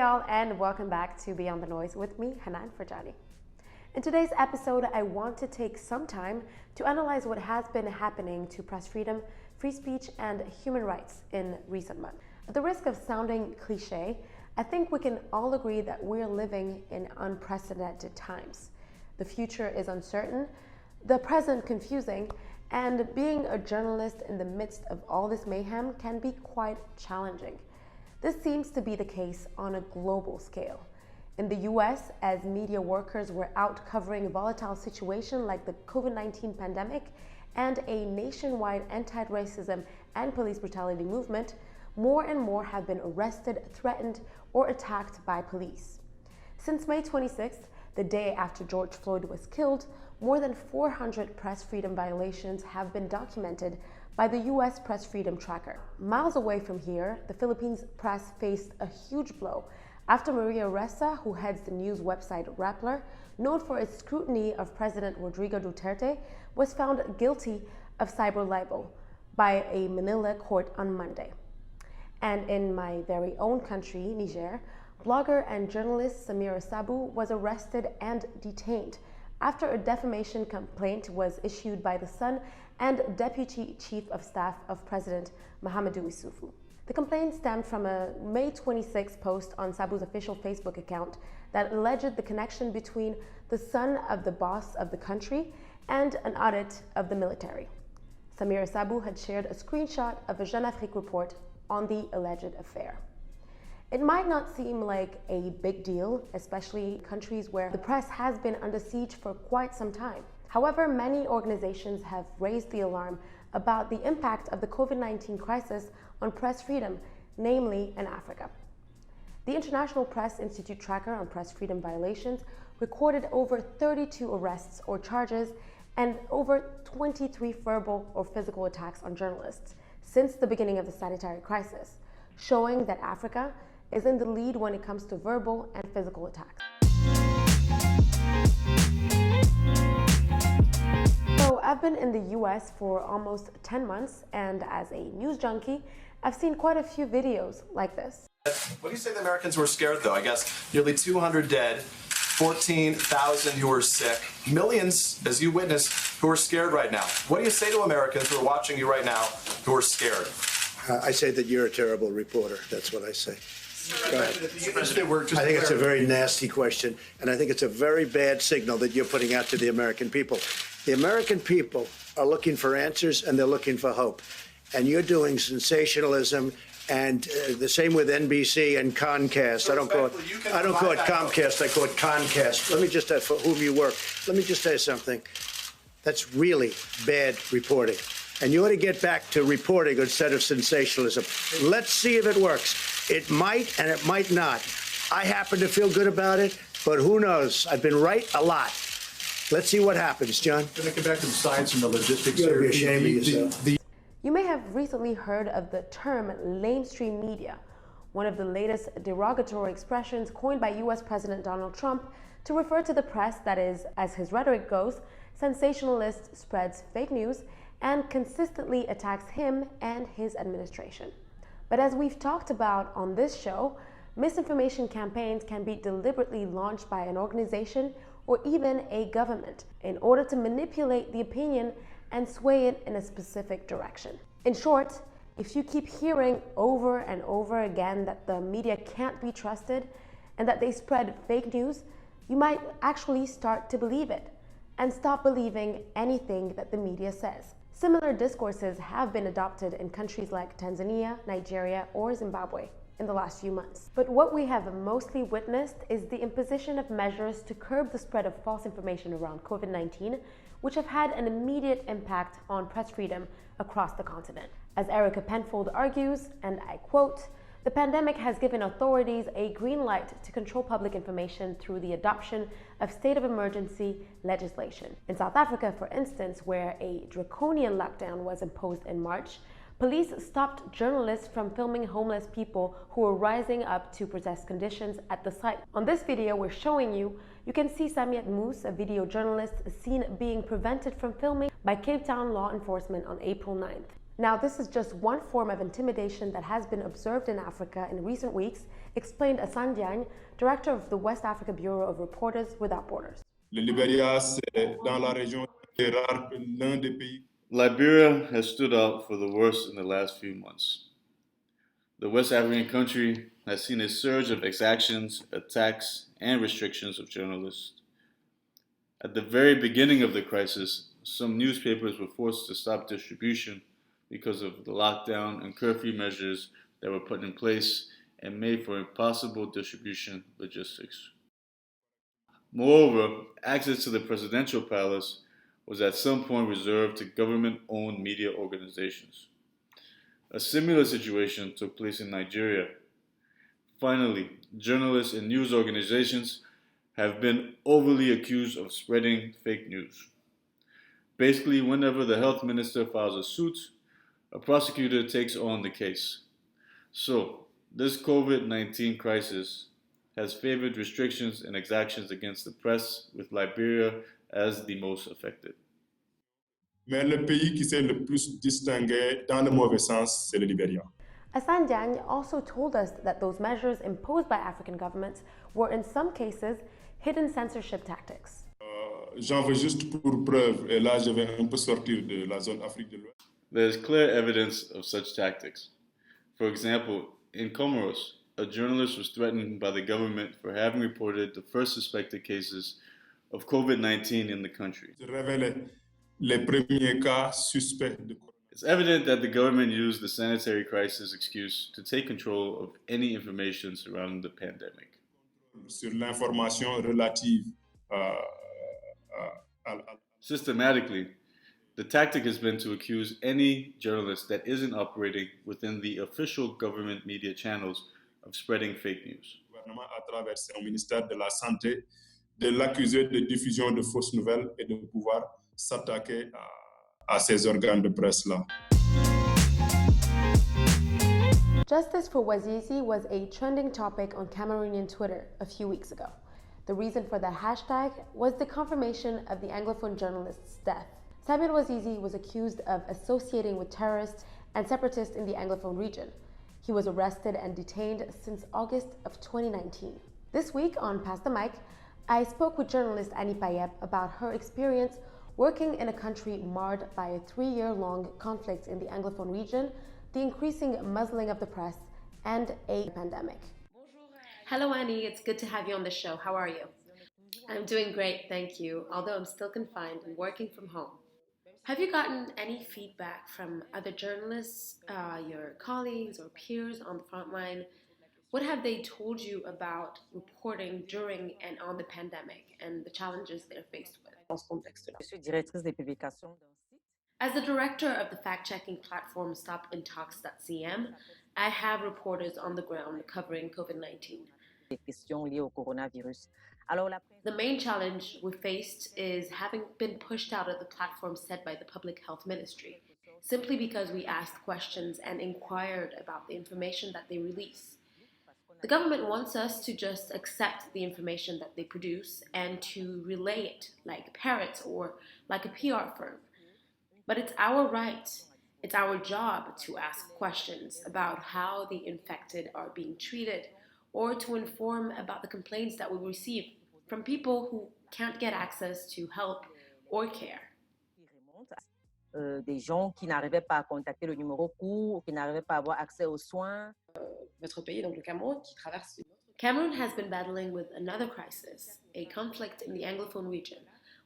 y'all, and welcome back to Beyond the Noise with me, Hannane Ferdjani. In today's episode, I want to take some time to analyze what has been happening to press freedom, free speech, and human rights in recent months. At the risk of sounding cliche, I think we can all agree that we're living in unprecedented times. The future is uncertain, the present confusing, and being a journalist in the midst of all this mayhem can be quite challenging. This seems to be the case on a global scale. In the US, as media workers were out covering a volatile situation like the COVID-19 pandemic and a nationwide anti-racism and police brutality movement, more and more have been arrested, threatened, or attacked by police. Since May 26th, the day after George Floyd was killed, more than 400 press freedom violations have been documented by the US Press Freedom Tracker. Miles away from here, the Philippines press faced a huge blow after Maria Ressa, who heads the news website Rappler, known for its scrutiny of President Rodrigo Duterte, was found guilty of cyber libel by a Manila court on Monday. And in my very own country, Niger, blogger and journalist Samira Sabu was arrested and detained after a defamation complaint was issued by the son and Deputy Chief of Staff of President Mahamadou Issoufou. The complaint stemmed from a May 26 post on Sabu's official Facebook account that alleged the connection between the son of the boss of the country and an audit of the military. Samira Sabu had shared a screenshot of a Jeune Afrique report on the alleged affair. It might not seem like a big deal, especially in countries where the press has been under siege for quite some time. However, many organizations have raised the alarm about the impact of the COVID-19 crisis on press freedom, namely in Africa. The International Press Institute Tracker on Press Freedom Violations recorded over 32 arrests or charges and over 23 verbal or physical attacks on journalists since the beginning of the sanitary crisis, showing that Africa is in the lead when it comes to verbal and physical attacks. So I've been in the US for almost 10 months, and as a news junkie, I've seen quite a few videos like this. What do you say the Americans were scared though? I guess nearly 200 dead, 14,000 who are sick, millions, as you witnessed, who are scared right now. What do you say to Americans who are watching you right now who are scared? I say that you're a terrible reporter. That's what I say. I think it's a very nasty question, and I think it's a very bad signal that you're putting out to the American people. The American people are looking for answers, and they're looking for hope. And you're doing sensationalism, and the same with NBC and Comcast. I don't call it Comcast. I call it Comcast. Let me just for whom you work. Let me just say something. That's really bad reporting. And you ought to get back to reporting instead of sensationalism. Let's see if it works. It might and it might not. I happen to feel good about it, but who knows? I've been right a lot. Let's see what happens, John. Can I get back to the science and the logistics? You ought to be ashamed of yourself. You may have recently heard of the term lamestream media, one of the latest derogatory expressions coined by US President Donald Trump to refer to the press that is, as his rhetoric goes, sensationalist, spreads fake news, and consistently attacks him and his administration. But as we've talked about on this show, misinformation campaigns can be deliberately launched by an organization or even a government in order to manipulate the opinion and sway it in a specific direction. In short, if you keep hearing over and over again that the media can't be trusted and that they spread fake news, you might actually start to believe it and stop believing anything that the media says. Similar discourses have been adopted in countries like Tanzania, Nigeria, or Zimbabwe in the last few months. But what we have mostly witnessed is the imposition of measures to curb the spread of false information around COVID-19, which have had an immediate impact on press freedom across the continent. As Erica Penfold argues, and I quote, "The pandemic has given authorities a green light to control public information through the adoption of state of emergency legislation." In South Africa, for instance, where a draconian lockdown was imposed in March, police stopped journalists from filming homeless people who were rising up to protest conditions at the site. On this video we're showing you, you can see Samiat Moose, a video journalist, seen being prevented from filming by Cape Town law enforcement on April 9th. Now, this is just one form of intimidation that has been observed in Africa in recent weeks, explained Assane Diagne, director of the West Africa Bureau of Reporters Without Borders. Liberia has stood out for the worst in the last few months. The West African country has seen a surge of exactions, attacks, and restrictions of journalists. At the very beginning of the crisis, some newspapers were forced to stop distribution because of the lockdown and curfew measures that were put in place and made for impossible distribution logistics. Moreover, access to the presidential palace was at some point reserved to government-owned media organizations. A similar situation took place in Nigeria. Finally, journalists and news organizations have been overly accused of spreading fake news. Basically, whenever the health minister files a suit, a prosecutor takes on the case. So, this COVID-19 crisis has favored restrictions and exactions against the press, with Liberia as the most affected. Mais le pays qui s'est le plus distingué dans le mauvais sens, c'est le Libéria. Assane Diagne also told us that those measures imposed by African governments were in some cases hidden censorship tactics. J'en veux juste pour preuve, et là je vais un peu sortir de la zone Afrique de l'Ouest. There is clear evidence of such tactics. For example, in Comoros, a journalist was threatened by the government for having reported the first suspected cases of COVID-19 in the country. Je révèle les premiers cas suspects de coronavirus. It's evident that the government used the sanitary crisis excuse to take control of any information surrounding the pandemic. Sur l'information relative Systematically, the tactic has been to accuse any journalist that isn't operating within the official government media channels of spreading fake news. Le gouvernement, à travers son ministère de la Santé, de l'accuser de diffusion de fausses nouvelles et de pouvoir s'attaquer à ces organes de presse-là. Justice for Wazizi was a trending topic on Cameroonian Twitter a few weeks ago. The reason for the hashtag was the confirmation of the Anglophone journalist's death. Samuel Wazizi was accused of associating with terrorists and separatists in the Anglophone region. He was arrested and detained since August of 2019. This week on Pass the Mic, I spoke with journalist Annie Payep about her experience working in a country marred by a 3-year-long conflict in the Anglophone region, the increasing muzzling of the press, and a pandemic. Hello, Annie. It's good to have you on the show. How are you? I'm doing great, thank you, although I'm still confined and working from home. Have you gotten any feedback from other journalists, your colleagues or peers on the front line? What have they told you about reporting during and on the pandemic and the challenges they're faced with? As the director of the fact-checking platform StopIntox.cm, I have reporters on the ground covering COVID-19. The main challenge we faced is having been pushed out of the platform set by the Public Health Ministry, simply because we asked questions and inquired about the information that they release. The government wants us to just accept the information that they produce and to relay it like parrots or like a PR firm. But it's our right, it's our job to ask questions about how the infected are being treated or to inform about the complaints that we receive from people who can't get access to help or care. Des gens qui n'arrivaient pas à contacter le numéro court, qui n'arrivaient pas à avoir accès aux soins. Votre pays, donc le Cameroun, qui traverse. Cameroon has been battling with another crisis, a conflict in the Anglophone region.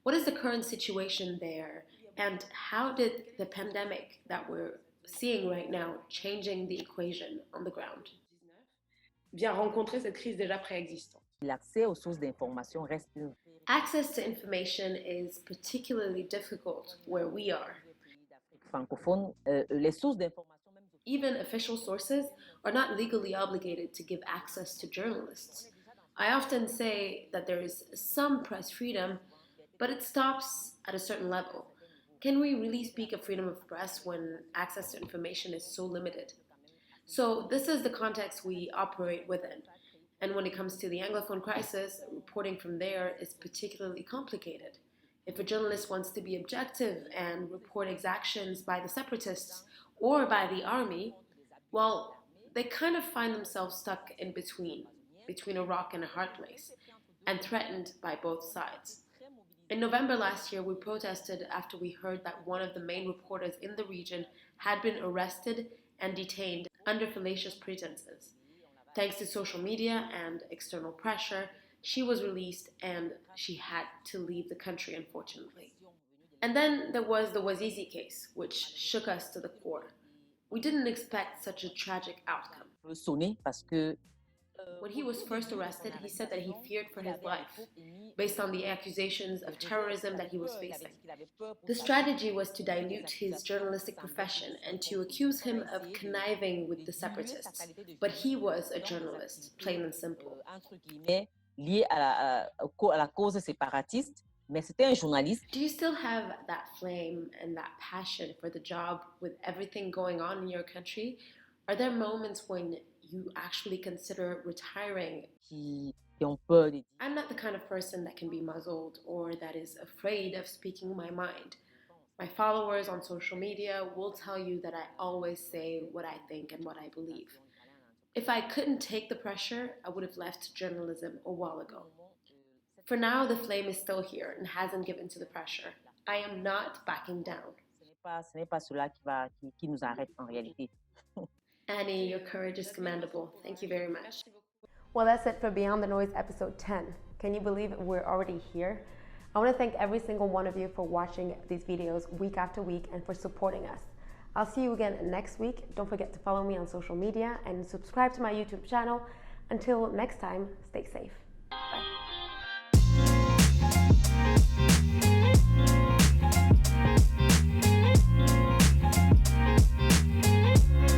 What is the current situation there, and how did the pandemic that we're seeing right now changing the equation on the ground? Vient rencontrer cette crise déjà préexistante. L'accès aux sources d'information reste une. Access to information is particularly difficult where we are. Francophone, les sources d'information même. Even official sources are not legally obligated to give access to journalists. I often say that there is some press freedom, but it stops at a certain level. Can we really speak of freedom of press when access to information is so limited? So this is the context we operate within. And when it comes to the Anglophone crisis, reporting from there is particularly complicated. If a journalist wants to be objective and report exactions by the separatists or by the army, well, they kind of find themselves stuck in between a rock and a hard place, and threatened by both sides. In November last year, we protested after we heard that one of the main reporters in the region had been arrested and detained under fallacious pretenses. Thanks to social media and external pressure, she was released and she had to leave the country, unfortunately. And then there was the Wazizi case, which shook us to the core. We didn't expect such a tragic outcome. When he was first arrested, he said that he feared for his life, based on the accusations of terrorism that he was facing. The strategy was to dilute his journalistic profession and to accuse him of conniving with the separatists. But he was a journalist, plain and simple. Lié à la cause séparatiste, mais c'était un journaliste. Do you still have that flame and that passion for the job with everything going on in your country? Are there moments when you actually consider retiring? I'm not the kind of person that can be muzzled or that is afraid of speaking my mind. My followers on social media will tell you that I always say what I think and what I believe. If I couldn't take the pressure, I would have left journalism a while ago. For now, the flame is still here and hasn't given to the pressure. I am not backing down. Ce n'est pas cela qui nous arrête en réalité. Annie, your courage is commendable. Thank you very much. Well, that's it for Beyond the Noise episode 10. Can you believe we're already here? I want to thank every single one of you for watching these videos week after week and for supporting us. I'll see you again next week. Don't forget to follow me on social media and subscribe to my YouTube channel. Until next time, stay safe. Bye.